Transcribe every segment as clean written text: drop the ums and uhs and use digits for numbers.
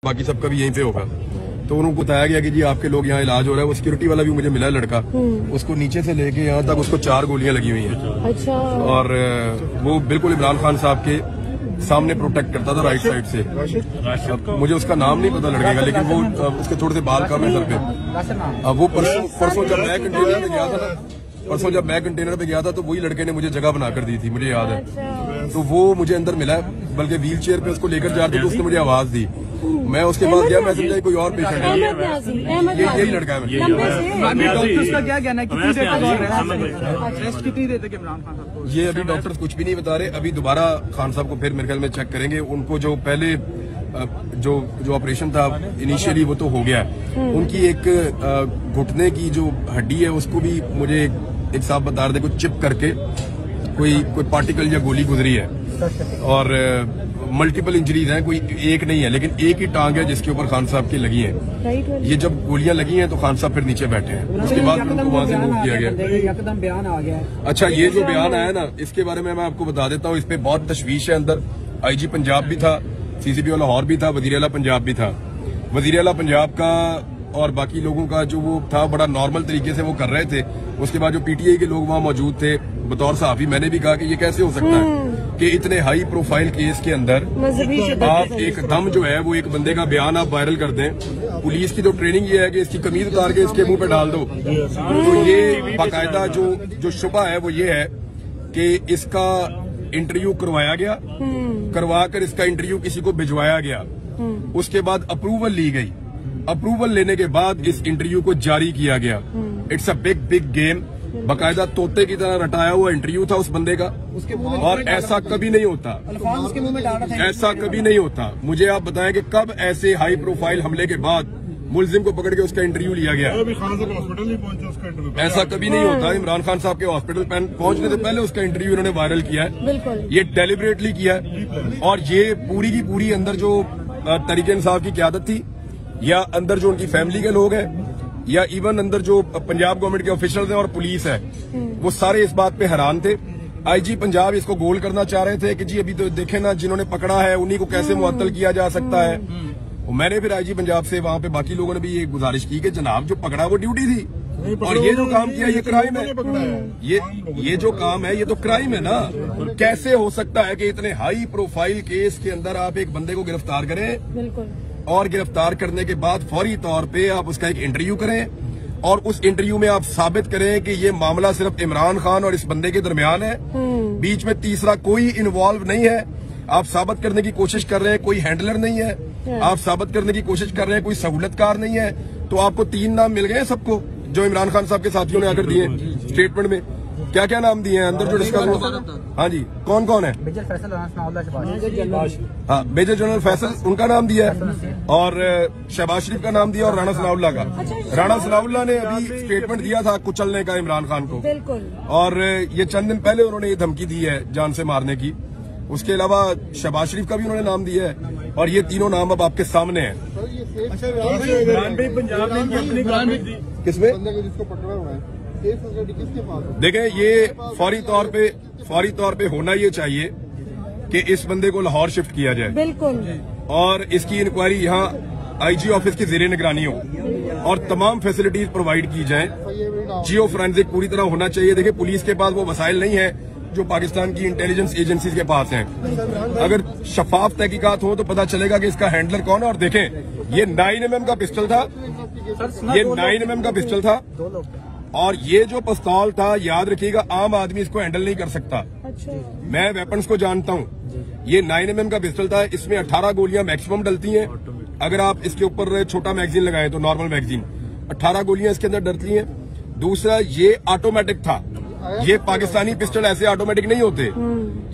बाकी सबका भी यहीं पे होगा। तो उनको बताया गया कि जी आपके लोग यहाँ इलाज हो रहा है। वो सिक्योरिटी वाला भी मुझे मिला लड़का, उसको नीचे से लेके यहाँ तक उसको 4 गोलियां लगी हुई हैं। अच्छा। और वो बिल्कुल इमरान खान साहब के सामने प्रोटेक्ट करता था राइट साइड से। मुझे उसका नाम नहीं पता लड़के का, लेकिन वो उसके थोड़े से बाल कम है सर पे। अब वो परसों जब मैं कंटेनर पे गया था तो वही लड़के ने मुझे जगह बनाकर दी थी, मुझे याद है। तो वो मुझे अंदर मिला, बल्कि व्हील चेयर पे उसको लेकर जा रहे थे तो उसने मुझे आवाज दी। मैं उसके बाद गया, मैं समझा कोई और पेशेंट है, यही लड़का है। डॉक्टर्स का क्या कहना है, कितनी देर तक इमरान खान साहब? ये अभी डॉक्टर्स कुछ भी नहीं बता रहे। अभी दोबारा खान साहब को फिर मेरे ख्याल में चेक करेंगे। उनको जो पहले जो ऑपरेशन था इनिशियली वो तो हो गया है। उनकी एक घुटने की जो हड्डी है उसको भी मुझे एक साहब बता रहे थे कुछ चिप करके कोई पार्टिकल या गोली गुजरी है। और मल्टीपल इंजरीज हैं, कोई एक नहीं है, लेकिन एक ही टांग है जिसके ऊपर खान साहब की लगी है। ये जब गोलियां लगी हैं तो खान साहब फिर नीचे बैठे हैं। उसके बाद उनको वहां से मूव किया गया। एकदम बयान आ गया। अच्छा, ये जो बयान आया ना, इसके बारे में मैं आपको बता देता हूँ। इस पे बहुत तशवीश है अंदर। IG पंजाब भी था, CCP लाहौर भी था, वजीर आला पंजाब भी था। वजीर आला पंजाब का और बाकी लोगों का जो वो था बड़ा नॉर्मल तरीके से वो कर रहे थे। उसके बाद जो PTI के लोग वहां मौजूद थे, बतौर सहाफी मैंने भी कहा कि ये कैसे हो सकता है कि इतने हाई प्रोफाइल केस के अंदर आप एकदम जो है वो एक बंदे का बयान आप वायरल कर दें। पुलिस की तो ट्रेनिंग ये है कि इसकी कमीज उतार के इसके मुंह पे डाल दो। तो ये बाकायदा जो शुबा है वो ये है कि इसका इंटरव्यू करवाया गया, करवा कर इसका इंटरव्यू किसी को भिजवाया गया। उसके बाद अप्रूवल ली गई। अप्रूवल लेने के बाद इस इंटरव्यू को जारी किया गया। It's a big game. बाकायदा तोते की तरह रटाया हुआ इंटरव्यू था उस बंदे का। और ऐसा कभी नहीं होता, ऐसा कभी नहीं होता। मुझे आप बताएं कि कब ऐसे हाई प्रोफाइल हमले के बाद मुलजिम को पकड़ के उसका इंटरव्यू लिया गया। ऐसा कभी नहीं होता। इमरान खान साहब के हॉस्पिटल पहुंचने से पहले उसका इंटरव्यू इन्होंने वायरल किया है। ये डेलिबरेटली किया है। और ये पूरी की पूरी अंदर जो तरीके इंसाफ की क़यादत थी, या अंदर जो उनकी फैमिली के लोग हैं, या इवन अंदर जो पंजाब गवर्नमेंट के ऑफिशियल्स हैं और पुलिस है, वो सारे इस बात पे हैरान थे। IG पंजाब इसको गोल करना चाह रहे थे कि जी अभी तो देखे ना, जिन्होंने पकड़ा है उन्हीं को कैसे मुअत्तल किया जा सकता है। मैंने फिर IG पंजाब से वहां पे बाकी लोगों ने भी ये गुजारिश की कि जनाब जो पकड़ा वो ड्यूटी थी, और ये जो काम किया ये क्राइम है। ये जो काम है ये तो क्राइम है ना। कैसे हो सकता है कि इतने हाई प्रोफाइल केस के अंदर आप एक बंदे को गिरफ्तार करें और गिरफ्तार करने के बाद फौरी तौर पे आप उसका एक इंटरव्यू करें और उस इंटरव्यू में आप साबित करें कि ये मामला सिर्फ इमरान खान और इस बंदे के दरमियान है, बीच में तीसरा कोई इन्वॉल्व नहीं है। आप साबित करने की कोशिश कर रहे हैं कोई हैंडलर नहीं है, आप साबित करने की कोशिश कर रहे हैं कोई सहूलतकार नहीं है। तो आपको 3 नाम मिल गए सबको जो इमरान खान साहब के साथियों ने आकर दिए स्टेटमेंट में। क्या क्या नाम दिए हैं अंदर जो डिस्कस हुआ? हाँ जी, कौन कौन है? मेजर फैसल, हाँ, मेजर जनरल फैसल उनका नाम दिया है, और शहबाज शरीफ का नाम दिया, और राणा सनाउल्लाह का। राणा सनाउल्लाह ने अभी स्टेटमेंट दिया था कुचलने का इमरान खान को, और ये चंद दिन पहले उन्होंने ये धमकी दी है जान से मारने की। उसके अलावा शहबाज शरीफ का भी उन्होंने नाम दिया है, और ये तीनों नाम अब आपके सामने हैं। किसमें देखें, ये फौरी तौर पे होना ये चाहिए कि इस बंदे को लाहौर शिफ्ट किया जाए, बिल्कुल, और इसकी इंक्वायरी यहाँ IG ऑफिस की ज़ेरे निगरानी हो और तमाम फैसिलिटीज प्रोवाइड की जाएं। जियो फोरेंसिक पूरी तरह होना चाहिए। देखिए, पुलिस के पास वो वसाइल नहीं है जो पाकिस्तान की इंटेलिजेंस एजेंसीज के पास हैं। अगर शफाफ तहकीकात हो तो पता चलेगा कि इसका हैंडलर कौन है। और देखें, ये 9mm का पिस्टल था, ये 9mm का पिस्टल था, और ये जो पिस्तौल था, याद रखिएगा, आम आदमी इसको हैंडल नहीं कर सकता। अच्छा। मैं वेपन्स को जानता हूँ। ये 9mm का पिस्टल था, इसमें 18 गोलियां मैक्सिमम डलती हैं। अगर आप इसके ऊपर छोटा मैगजीन लगाएं तो नॉर्मल मैगजीन 18 गोलियां इसके अंदर डलती हैं। दूसरा, ये ऑटोमेटिक था। ये पाकिस्तानी पिस्टल ऐसे ऑटोमेटिक नहीं होते।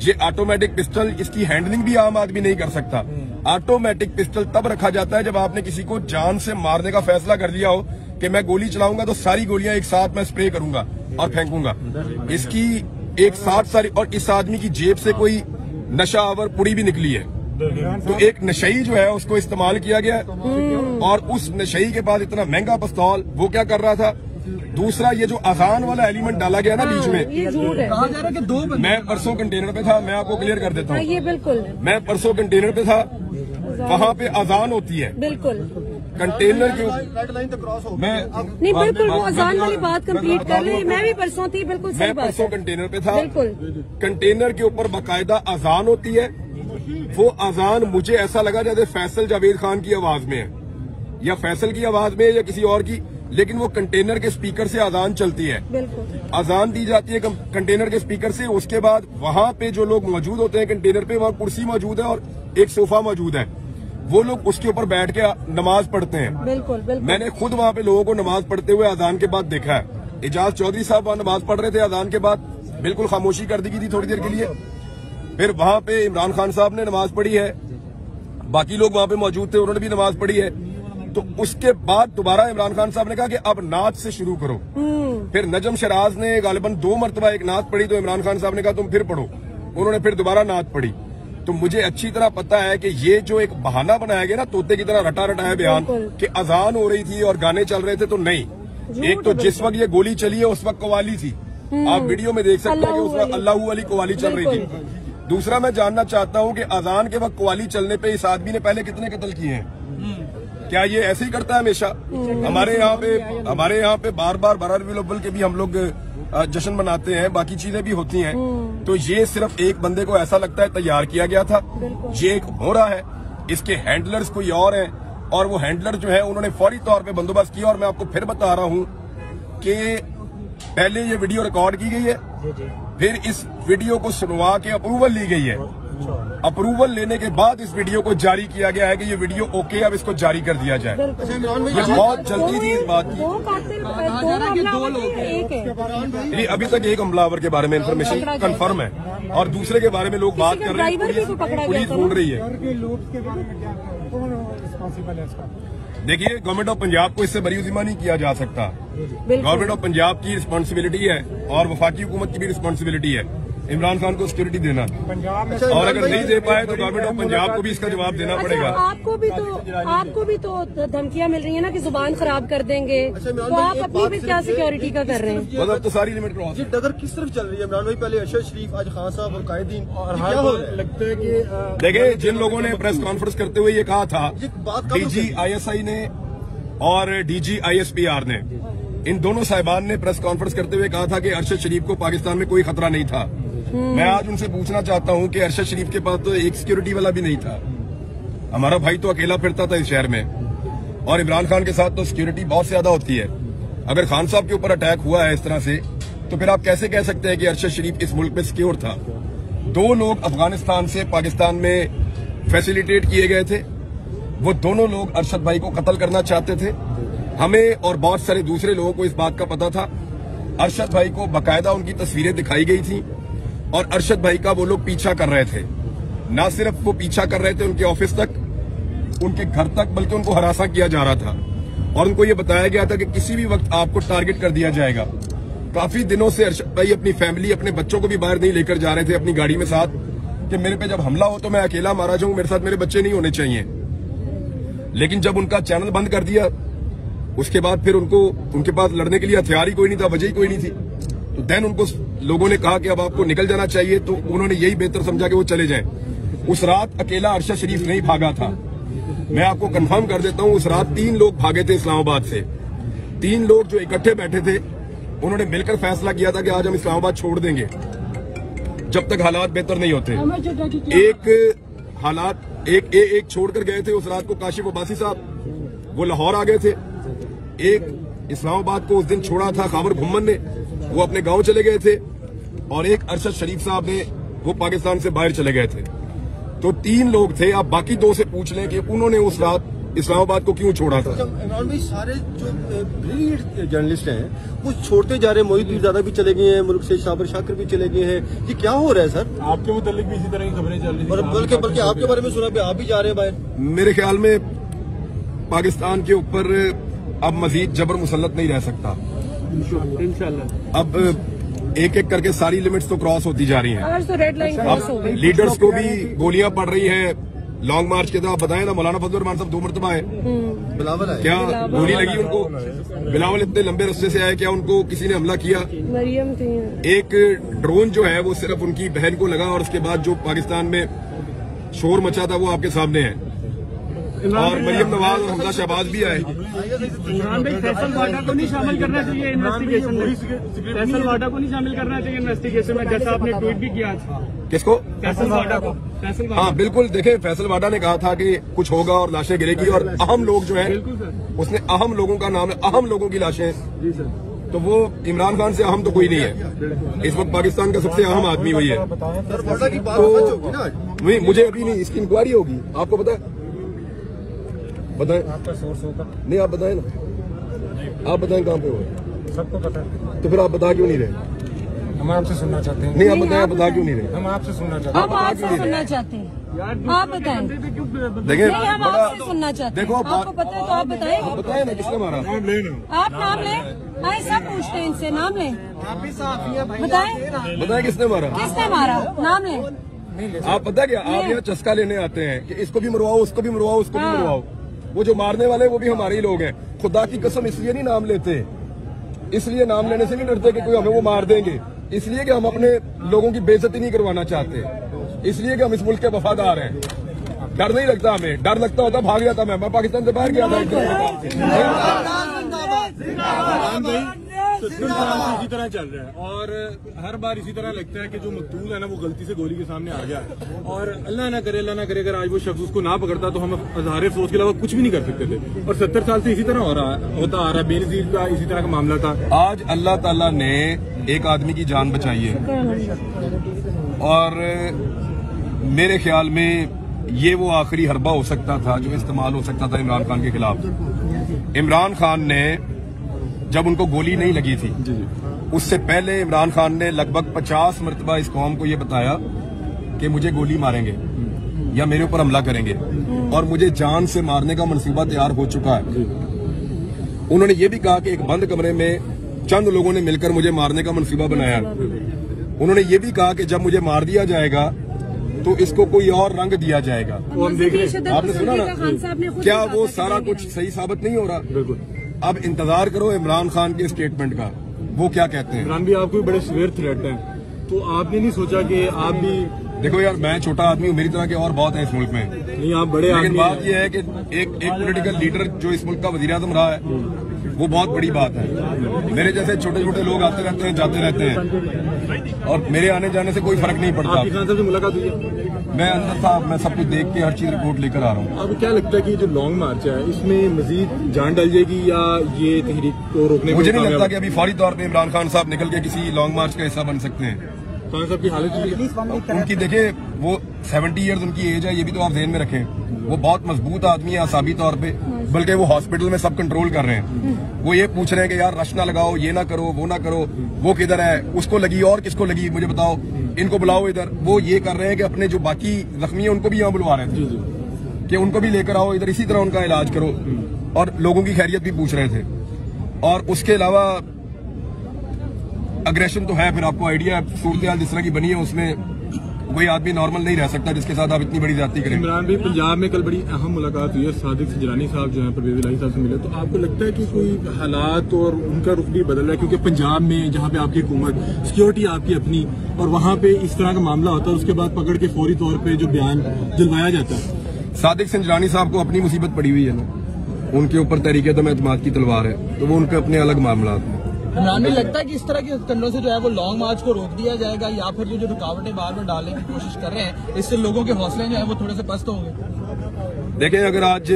ये ऑटोमेटिक पिस्टल, इसकी हैंडलिंग भी आम आदमी नहीं कर सकता। ऑटोमेटिक पिस्टल तब रखा जाता है जब आपने किसी को जान से मारने का फैसला कर लिया हो कि मैं गोली चलाऊंगा तो सारी गोलियां एक साथ मैं स्प्रे करूंगा और फेंकूंगा। इसकी एक साथ सारी, और इस आदमी की जेब से कोई नशा आवर पुड़ी भी निकली है। तो एक नशई जो है उसको इस्तेमाल किया गया, और उस नशई के बाद इतना महंगा पिस्तौल वो क्या कर रहा था। दूसरा, ये जो अजान वाला एलिमेंट डाला गया ना बीच में, कहा जा रहा है कि 2 मैं परसों कंटेनर पे था, मैं आपको क्लियर कर देता हूँ। ये बिल्कुल, मैं परसों कंटेनर पे था, वहाँ पे अजान होती है। बिल्कुल कंटेनर के रेड लाइन तो क्रॉस हो मैं नहीं, बिल्कुल वो अजान वाली बात कंप्लीट कर रही। मैं भी परसों थी, बिल्कुल सही मैं बात परसों है। कंटेनर पे था। बिल्कुल कंटेनर के ऊपर बाकायदा अजान होती है। वो अजान मुझे ऐसा लगा जैसे फैसल जावेद खान की आवाज में है, या फैसल की आवाज में है, या किसी और की, लेकिन वो कंटेनर के स्पीकर से अजान चलती है। बिल्कुल अजान दी जाती है कंटेनर के स्पीकर से। उसके बाद वहां पे जो लोग मौजूद होते हैं कंटेनर पे, वहां कुर्सी मौजूद है और एक सोफा मौजूद है। वो लोग उसके ऊपर बैठ के नमाज पढ़ते हैं। बिल्कुल बिल्कुल मैंने खुद वहां पे लोगों को नमाज पढ़ते हुए अजान के बाद देखा है। एजाज चौधरी साहब वहां नमाज पढ़ रहे थे, अजान के बाद बिल्कुल खामोशी कर दी गई थी थोड़ी देर के लिए। फिर वहां पे इमरान खान साहब ने नमाज पढ़ी है, बाकी लोग वहां पे मौजूद थे, उन्होंने भी नमाज पढ़ी है। तो उसके बाद दोबारा इमरान खान साहब ने कहा कि अब नात से शुरू करो। फिर नजम शराज ने गालिबन 2 मरतबा एक नात पढ़ी, तो इमरान खान साहब ने कहा तुम फिर पढ़ो। उन्होंने फिर दोबारा नात पढ़ी। तो मुझे अच्छी तरह पता है कि ये जो एक बहाना बनाया गया ना, तोते की तरह रटा रटा है बयान कि अजान हो रही थी और गाने चल रहे थे, तो नहीं। एक तो जिस वक्त ये गोली चली है उस वक्त कवाली थी, आप वीडियो में देख सकते हैं कि उस वक्त अल्लाह वाली कवाली चल रही थी। दूसरा मैं जानना चाहता हूं कि अजान के वक्त कवाली चलने पे इस आदमी ने पहले कितने कत्ल किए हैं? क्या ये ऐसे ही करता है हमेशा? हमारे यहाँ पे बार बार बररबिल अव्वल के भी हम लोग जश्न मनाते हैं, बाकी चीजें भी होती हैं। तो ये सिर्फ एक बंदे को ऐसा लगता है तैयार किया गया था। ये एक हो रहा है, इसके हैंडलर्स कोई और हैं, और वो हैंडलर जो है उन्होंने फौरी तौर पे बंदोबस्त किया। और मैं आपको फिर बता रहा हूं कि पहले ये वीडियो रिकॉर्ड की गई है, फिर इस वीडियो को सुनवा के अप्रूवल ली गई है। अप्रूवल लेने के बाद इस वीडियो को जारी किया गया है कि ये वीडियो ओके, अब इसको जारी कर दिया जाए। ये बहुत जल्दी थी इस बात की। नहीं, अभी तक एक हमलावर के बारे में इंफॉर्मेशन कंफर्म है और दूसरे के बारे में लोग बात कर रहे हैं, पुलिस ढूंढ रही है। देखिए, गवर्नमेंट ऑफ पंजाब को इससे बरी उज़िमा नहीं किया जा सकता। गवर्नमेंट ऑफ पंजाब की रिस्पांसिबिलिटी है और वफाकी हुकूमत की भी रिस्पांसिबिलिटी है इमरान खान को सिक्योरिटी देना, और अगर नहीं दे पाए तो गवर्नमेंट ऑफ पंजाब को भी इसका जवाब देना पड़ेगा। आपको भी तो धमकियां मिल रही है ना कि जुबान खराब कर देंगे, तो आप अपनी भी क्या सिक्योरिटी का कर रहे हैं? मतलब तो सारी लिमिट क्रॉस है। डगर किस तरफ चल रही है इमरान भाई? पहले अरशद शरीफ, आज खान साहब और कायदीन, क्या हो रहा है? लगता है कि देखिए, जिन लोगों ने प्रेस कॉन्फ्रेंस करते हुए ये कहा था, डीजी ISI ने और DG ISPR ने, इन दोनों साहिबान ने प्रेस कॉन्फ्रेंस करते हुए कहा था कि अरशद शरीफ को पाकिस्तान में कोई खतरा नहीं था। मैं आज उनसे पूछना चाहता हूं कि अरशद शरीफ के पास तो एक सिक्योरिटी वाला भी नहीं था। हमारा भाई तो अकेला फिरता था इस शहर में, और इमरान खान के साथ तो सिक्योरिटी बहुत ज्यादा होती है। अगर खान साहब के ऊपर अटैक हुआ है इस तरह से, तो फिर आप कैसे कह सकते हैं कि अरशद शरीफ इस मुल्क में सिक्योर था? 2 लोग अफगानिस्तान से पाकिस्तान में फैसिलिटेट किए गए थे। वो दोनों लोग अरशद भाई को कत्ल करना चाहते थे। हमें और बहुत सारे दूसरे लोगों को इस बात का पता था। अरशद भाई को बाकायदा उनकी तस्वीरें दिखाई गई थी और अरशद भाई का वो लोग पीछा कर रहे थे। ना सिर्फ वो पीछा कर रहे थे उनके ऑफिस तक, उनके घर तक, बल्कि उनको हरासा किया जा रहा था और उनको ये बताया गया था कि किसी भी वक्त आपको टारगेट कर दिया जाएगा। काफी दिनों से अरशद भाई अपनी फैमिली, अपने बच्चों को भी बाहर नहीं लेकर जा रहे थे अपनी गाड़ी में साथ, कि मेरे पे जब हमला हो तो मैं अकेला मारा जाऊं, मेरे साथ मेरे बच्चे नहीं होने चाहिए। लेकिन जब उनका चैनल बंद कर दिया, उसके बाद फिर उनके पास लड़ने के लिए हथियार ही कोई नहीं था, वजह ही कोई नहीं थी। तो देन उनको लोगों ने कहा कि अब आपको निकल जाना चाहिए, तो उन्होंने यही बेहतर समझा कि वो चले जाएं। उस रात अकेला अरशद शरीफ नहीं भागा था। मैं आपको कंफर्म कर देता हूं, उस रात 3 लोग भागे थे इस्लामाबाद से। 3 लोग जो इकट्ठे बैठे थे, उन्होंने मिलकर फैसला किया था कि आज हम इस्लामाबाद छोड़ देंगे जब तक हालात बेहतर नहीं होते। एक छोड़कर गए थे उस रात को काशिफ अब्बासी साहब, वो लाहौर आ गए थे। एक इस्लामाबाद को उस दिन छोड़ा था खाबर घुम्मन ने, वो अपने गांव चले गए थे, और एक अरशद शरीफ साहब ने, वो पाकिस्तान से बाहर चले गए थे। तो 3 लोग थे। आप बाकी 2 से पूछ लें कि उन्होंने उस रात इस्लामाबाद को क्यों छोड़ा था। इमरान भाई, सारे जो ब्रिलियंट जर्नलिस्ट हैं वो छोड़ते जा रहे हैं। मोहित पीरजादा भी चले गए हैं मुल्क से, शाबिर शाकिर भी चले गए हैं। ये क्या हो रहा है सर? आपके मुतालिक भी इसी तरह की खबरें चल रही हैं, बल्कि आपके बारे में सुना भी आप भी जा रहे हैं बाहर। मेरे ख्याल में पाकिस्तान के ऊपर अब मजीद जबर मुसल्लत नहीं रह सकता। इंशाल्लाह अब एक एक करके सारी लिमिट्स तो क्रॉस होती जा रही हैं। तो रेड लाइन क्रॉस हो गई। लीडर्स को भी गोलियां पड़ रही हैं लॉन्ग मार्च के। तो आप बताएं ना, मौलाना फजल रहमान साहब 2 मरतबा है, बिलावल है, क्या गोली लगी उनको? बिलावल इतने लंबे रास्ते से आए, क्या उनको किसी ने हमला किया? मरियम थी। एक ड्रोन जो है वो सिर्फ उनकी बहन को लगा, और उसके बाद जो पाकिस्तान में शोर मचा था वो आपके सामने है। और मरियम नवाज और हमजा शहबाज भी आए। इमरान भाई फैसल वाडा को नहीं शामिल करना चाहिए इन्वेस्टिगेशन में, फैसल वाडा को नहीं शामिल करना चाहिए इन्वेस्टिगेशन में, जैसा आपने ट्वीट भी किया था। किसको? फैसल वाडा को। फैसल वाडा, हाँ बिल्कुल, देखे फैसल वाडा ने कहा था कि कुछ होगा और लाशें गिरेगी, और अहम लोग जो है उसने अहम लोगों का नाम है, अहम लोगों की लाशें। जी सर। तो वो इमरान खान से अहम तो कोई नहीं है इस वक्त, पाकिस्तान का सबसे अहम आदमी वही है। तो वही मुझे अभी नहीं, इसकी इंक्वायरी होगी, आपको पता है? बताएं आपका सोर्स होगा? नहीं आप बताएं ना, आप बताएं कहाँ पे हो? सबको पता है। तो फिर आप बता क्यों नहीं रहे? हम आपसे सुनना चाहते हैं। नहीं आप बताएं, आप बता क्यों नहीं रहे? हम आपसे सुनना चाहते हैं। हम आपसे सुनना चाहते हैं, आप बताएं। देखिए नहीं, हम आपसे सुनना चाहते हैं। देखो आपको पता है तो आप बताएं। बताए ना किसने मारा? आप नाम लें, आए सब पूछते हैं इनसे, नाम लें, बताएं बताए किसने मारा? किसने मारा, नाम लें। आप पता क्या, आप यहाँ चस्का लेने आते हैं कि इसको भी मरवाओ, उसको भी मरवाओ, उसको भी मरवाओ। वो जो मारने वाले वो भी हमारे ही लोग हैं। खुदा की कसम इसलिए नहीं नाम लेते, इसलिए नाम लेने से नहीं डरते कि कोई हमें वो मार देंगे, इसलिए कि हम अपने लोगों की बेइज्जती नहीं करवाना चाहते, इसलिए कि हम इस मुल्क के वफादार हैं। डर नहीं लगता हमें, डर लगता होता भाग जाता मैं पाकिस्तान से बाहर गया था। इसी तरह चल रहा है और हर बार इसी तरह लगता है कि जो मकतूल है ना वो गलती से गोली के सामने आ गया है, और अल्लाह ना करे अगर आज वो शख्स उसको ना पकड़ता तो हम अज़हार अफसोस के अलावा कुछ भी नहीं कर सकते थे। और 70 साल से इसी तरह होता आ रहा है। बेनज़ीर का इसी तरह का मामला था। आज अल्लाह ताला ने एक आदमी की जान बचाई है, और मेरे ख्याल में ये वो आखिरी हरबा हो सकता था जो इस्तेमाल हो सकता था इमरान खान के खिलाफ। इमरान खान ने जब उनको गोली नहीं लगी थी, उससे पहले इमरान खान ने लगभग 50 मरतबा इस कौम को ये बताया कि मुझे गोली मारेंगे या मेरे ऊपर हमला करेंगे, और मुझे जान से मारने का मनसूबा तैयार हो चुका है। उन्होंने ये भी कहा कि एक बंद कमरे में चंद लोगों ने मिलकर मुझे मारने का मनसूबा बनाया। उन्होंने ये भी कहा कि जब मुझे मार दिया जाएगा तो इसको कोई और रंग दिया जाएगा। वो हम देख रहे हैं। आपने सुना ना, क्या वो सारा कुछ सही साबित नहीं हो रहा? बिल्कुल। अब इंतजार करो इमरान खान के स्टेटमेंट का, वो क्या कहते हैं। इमरान भी आपको भी बड़े सीवियर थ्रेट हैं, तो आपने नहीं सोचा कि आप भी? देखो यार, मैं छोटा आदमी हूँ, मेरी तरह के और बहुत है इस मुल्क में। नहीं, आप बड़े आदमी। लेकिन बात यह है कि एक पॉलिटिकल लीडर जो इस मुल्क का वजीर आज़म रहा है, वो बहुत बड़ी बात है। मेरे जैसे छोटे छोटे लोग आते रहते हैं, जाते रहते हैं, और मेरे आने जाने से कोई फर्क नहीं पड़ता। आपकी खान साहब से मुलाकात हुई है? मैं अंदर था, मैं सब कुछ देख के हर चीज रिपोर्ट लेकर आ रहा हूँ। अब क्या लगता है कि जो लॉन्ग मार्च है इसमें मजीद जान डल जाएगी या ये तहरीक को रोकने में? मुझे नहीं लगता कि अभी फौरी तौर पे इमरान खान साहब निकल के किसी लॉन्ग मार्च का हिस्सा बन सकते हैं। खान साहब की हालत उनकी देखे, वो 70 ईयर्स उनकी एज है, ये भी तो आप ध्यान में रखें। वो बहुत मजबूत आदमी है असाबी तौर पे, बल्कि वो हॉस्पिटल में सब कंट्रोल कर रहे हैं। वो ये पूछ रहे हैं कि यार रश ना लगाओ, ये ना करो, वो ना करो, वो किधर है, उसको लगी और किसको लगी मुझे बताओ, इनको बुलाओ इधर। वो ये कर रहे हैं कि अपने जो बाकी जख्मी है उनको भी यहाँ बुलवा रहे थे कि उनको भी लेकर आओ इधर, इसी तरह उनका इलाज करो, और लोगों की खैरियत भी पूछ रहे थे। और उसके अलावा अग्रेशन तो है, फिर आपको आइडिया सूरत हाल जिस तरह की बनी है उसमें कोई आदमी नॉर्मल नहीं रह सकता जिसके साथ आप इतनी बड़ी ज्यादती करें। इमरान भाई, पंजाब में कल बड़ी अहम मुलाकात हुई है, सादिक सिजरानी साहब जो है परवेज इलाही साहब से मिले, तो आपको लगता है कि कोई हालात और उनका रुख भी बदल रहा है? क्योंकि पंजाब में जहाँ पे आपकी हुकूमत, सिक्योरिटी आपकी अपनी, और वहाँ पे इस तरह का मामला होता है, उसके बाद पकड़ के फौरी तौर पर जो बयान दिलवाया जाता है। सादिक सिजरानी साहब को अपनी मुसीबत पड़ी हुई है ना, उनके ऊपर तहरीक अदम एतमाद की तलवार है, तो वो उनके अपने अलग मामला हैं। इमरान भाई, लगता है कि इस तरह के कंडों से जो है वो लॉन्ग मार्च को रोक दिया जाएगा, या फिर जो रुकावटें बार बार डालने की कोशिश कर रहे हैं, इससे लोगों के हौसले जो है वो थोड़े से पस्त होंगे? देखें, अगर आज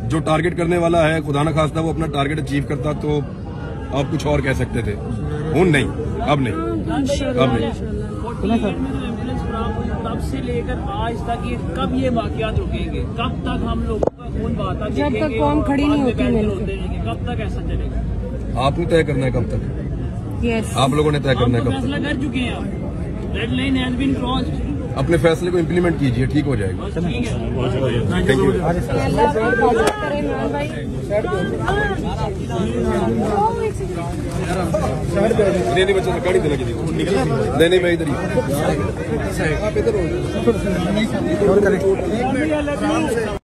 जो टारगेट करने वाला है, खुदा न खास्ता वो अपना टारगेट अचीव करता तो आप कुछ और कह सकते थे। नहीं, अब नहीं, अब नहीं। तब से लेकर आज तक ये कब ये वाकयात रुकेंगे? कब तक हम लोगों का खून बहाता जब तक कौम खड़ी नहीं होती मिलकर? कब तक ऐसा चलेगा? आपने तय करना है कब तक। यस, आप लोगों ने तय करना है कब फैसला कर चुके हैं, आप red line has been crossed. अपने फैसले को इम्प्लीमेंट कीजिए, ठीक हो जाएगा। Thank you. नहीं बच्चा गाड़ी दिला के नहीं, मैं इधर ही।